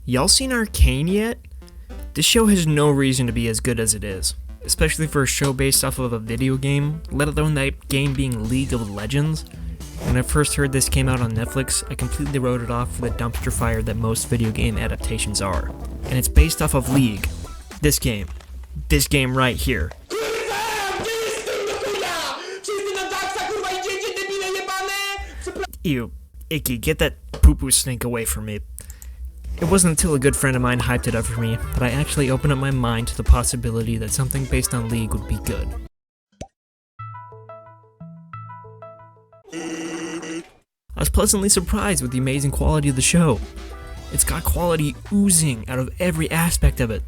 Y'all seen Arcane yet? This show has no reason to be as good as it is, especially for a show based off of a video game, let alone that game being League of Legends. When I first heard this came out on Netflix, I completely wrote it off for the dumpster fire that most video game adaptations are. And it's based off of League. This game right here. Ew, icky, get that poo-poo snake away from me. It wasn't until a good friend of mine hyped it up for me that I actually opened up my mind to the possibility that something based on League would be good. I was pleasantly surprised with the amazing quality of the show. It's got quality oozing out of every aspect of it.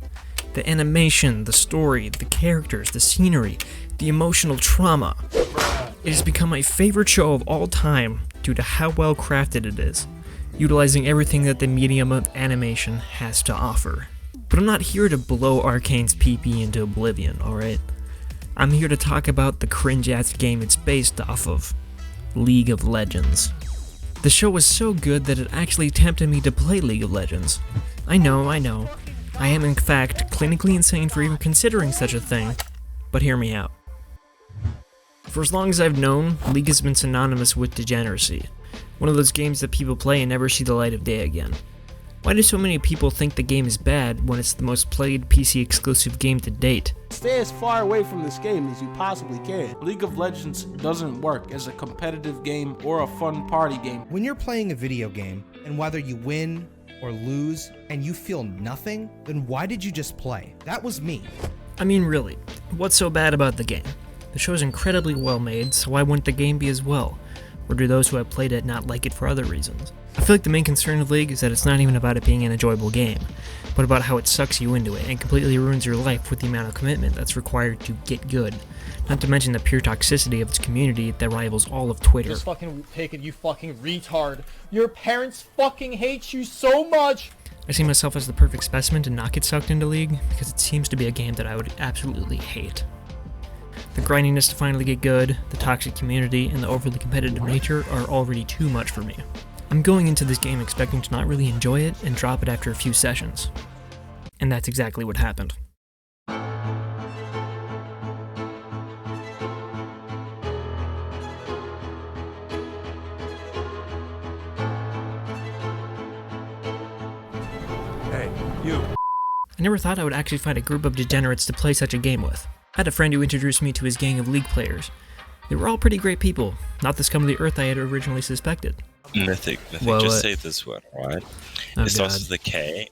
The animation, the story, the characters, the scenery, the emotional trauma. It has become my favorite show of all time due to how well crafted it is, utilizing everything that the medium of animation has to offer. But I'm not here to blow Arcane's PP into oblivion, alright? I'm here to talk about the cringe-ass game it's based off of, League of Legends. The show was so good that it actually tempted me to play League of Legends. I know. I am in fact clinically insane for even considering such a thing, but hear me out. For as long as I've known, League has been synonymous with degeneracy. One of those games that people play and never see the light of day again. Why do so many people think the game is bad when it's the most played PC exclusive game to date? Stay as far away from this game as you possibly can. League of Legends doesn't work as a competitive game or a fun party game. When you're playing a video game, and whether you win or lose, and you feel nothing, then why did you just play? That was me. I mean really, what's so bad about the game? The show is incredibly well made, so why wouldn't the game be as well? Or do those who have played it not like it for other reasons? I feel like the main concern of League is that it's not even about it being an enjoyable game, but about how it sucks you into it and completely ruins your life with the amount of commitment that's required to get good. Not to mention the pure toxicity of its community that rivals all of Twitter. Just fucking take it, you fucking retard. Your parents fucking hate you so much! I see myself as the perfect specimen to not get sucked into League, because it seems to be a game that I would absolutely hate. The grindiness to finally get good, the toxic community, and the overly competitive nature are already too much for me. I'm going into this game expecting to not really enjoy it and drop it after a few sessions. And that's exactly what happened. Hey, you. I never thought I would actually find a group of degenerates to play such a game with. I had a friend who introduced me to his gang of League players. They were all pretty great people, not the scum of the earth I had originally suspected. Mythic, Well, just say this word, alright? Oh It starts God. with a K.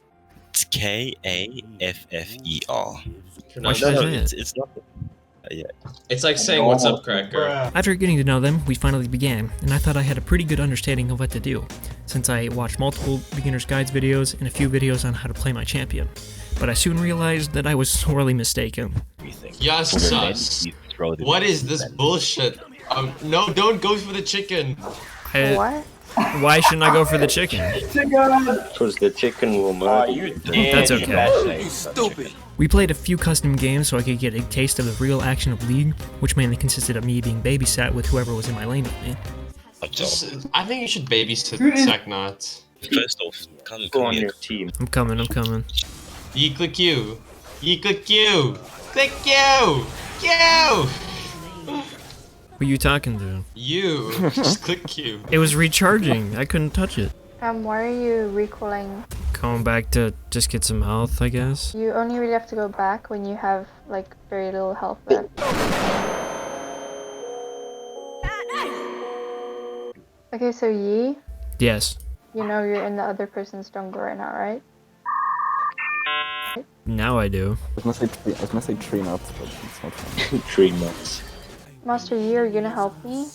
It's K-A-F-F-E-R. Why should I say it? It's not. Yeah. It's like saying, "What's up, cracker?" After getting to know them, we finally began, and I thought I had a pretty good understanding of what to do, since I watched multiple beginner's guides videos and a few videos on how to play my champion. But I soon realized that I was sorely mistaken. Yes, sus. What is this bullshit? No, don't go for the chicken. What? Why shouldn't I go for the chicken? Because the chicken will murder you. That's okay. You stupid. We played a few custom games so I could get a taste of the real action of League, which mainly consisted of me being babysat with whoever was in my lane with me. I think you should babysit Technot. First off, come on here. your team. I'm coming. You click Q. You click Q. Click Q. Q. Who you talking to? You. Just click Q. It was recharging. I couldn't touch it. Why are you recalling? Going back to just get some health, I guess. You only really have to go back when you have, like, very little health left. Okay, so Yi, Yes. you know you're in the other person's jungle right now, right? Now I do. I was gonna say tree nuts, but it's not fun. 3 months. Master Yi, are you gonna help me?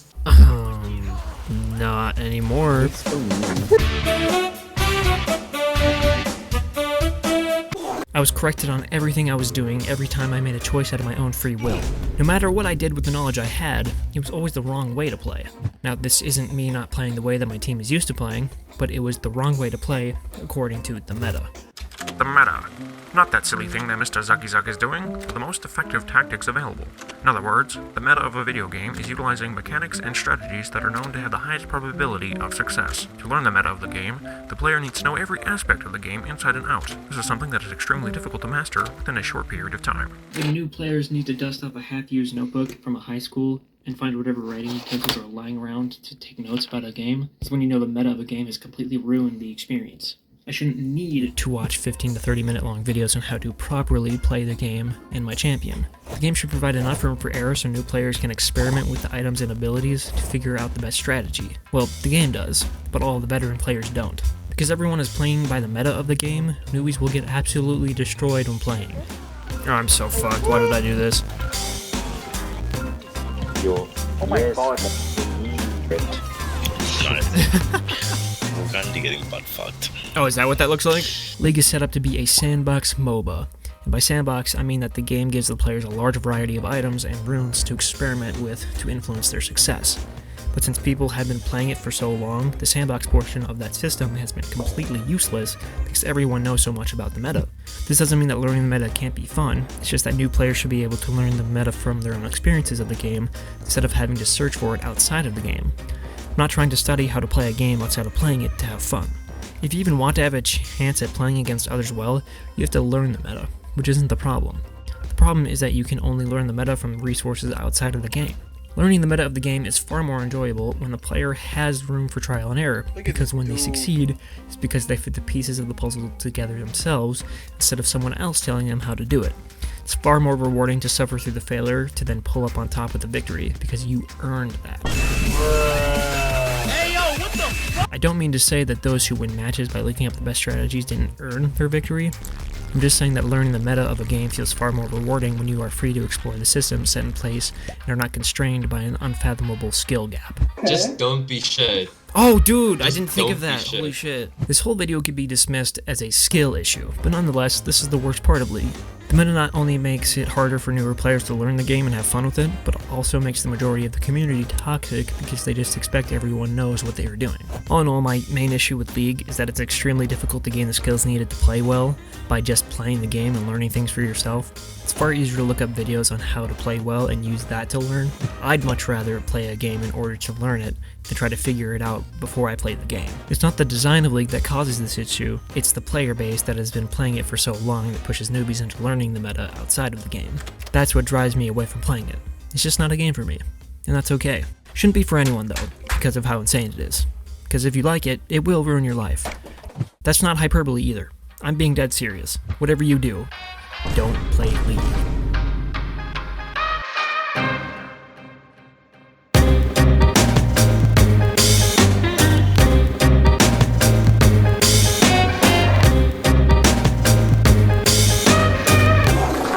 Not anymore. It's so mean. I was corrected on everything I was doing every time I made a choice out of my own free will. No matter what I did with the knowledge I had, it was always the wrong way to play. Now, this isn't me not playing the way that my team is used to playing, but it was the wrong way to play according to the meta. The meta. Not that silly thing that Mr. Zucky Zuck is doing, but the most effective tactics available. In other words, the meta of a video game is utilizing mechanics and strategies that are known to have the highest probability of success. To learn the meta of the game, the player needs to know every aspect of the game inside and out. This is something that is extremely difficult to master within a short period of time. When new players need to dust off a half-used notebook from a high school and find whatever writing utensils are lying around to take notes about a game, is when you know the meta of a game has completely ruined the experience. I shouldn't need to watch 15 to 30 minute long videos on how to properly play the game and my champion. The game should provide enough room for error so new players can experiment with the items and abilities to figure out the best strategy. Well, the game does, but all the veteran players don't. Because everyone is playing by the meta of the game, newbies will get absolutely destroyed when playing. Oh, I'm so fucked. Why did I do this? Yo. Oh my god. Gandhi getting butt fucked. Oh, is that what that looks like? League is set up to be a sandbox MOBA. And by sandbox, I mean that the game gives the players a large variety of items and runes to experiment with to influence their success. But since people have been playing it for so long, the sandbox portion of that system has been completely useless because everyone knows so much about the meta. This doesn't mean that learning the meta can't be fun, it's just that new players should be able to learn the meta from their own experiences of the game instead of having to search for it outside of the game. I'm not trying to study how to play a game outside of playing it to have fun. If you even want to have a chance at playing against others well, you have to learn the meta, which isn't the problem. The problem is that you can only learn the meta from resources outside of the game. Learning the meta of the game is far more enjoyable when the player has room for trial and error, because when they succeed, it's because they fit the pieces of the puzzle together themselves instead of someone else telling them how to do it. It's far more rewarding to suffer through the failure to then pull up on top with the victory, because you earned that. I don't mean to say that those who win matches by looking up the best strategies didn't earn their victory. I'm just saying that learning the meta of a game feels far more rewarding when you are free to explore the systems set in place and are not constrained by an unfathomable skill gap. Just don't be shit. Oh dude, I Just didn't think don't of that. be shit. Holy shit. This whole video could be dismissed as a skill issue, but nonetheless, this is the worst part of League. The meta not only makes it harder for newer players to learn the game and have fun with it, but also makes the majority of the community toxic because they just expect everyone knows what they are doing. All in all, my main issue with League is that it's extremely difficult to gain the skills needed to play well by just playing the game and learning things for yourself. It's far easier to look up videos on how to play well and use that to learn. I'd much rather play a game in order to learn it than try to figure it out before I play the game. It's not the design of League that causes this issue, it's the player base that has been playing it for so long that pushes newbies into learning the meta outside of the game. That's what drives me away from playing it. It's just not a game for me, and that's okay. Shouldn't be for anyone though, because of how insane it is. Because if you like it, it will ruin your life. That's not hyperbole either. I'm being dead serious. Whatever you do, don't play League.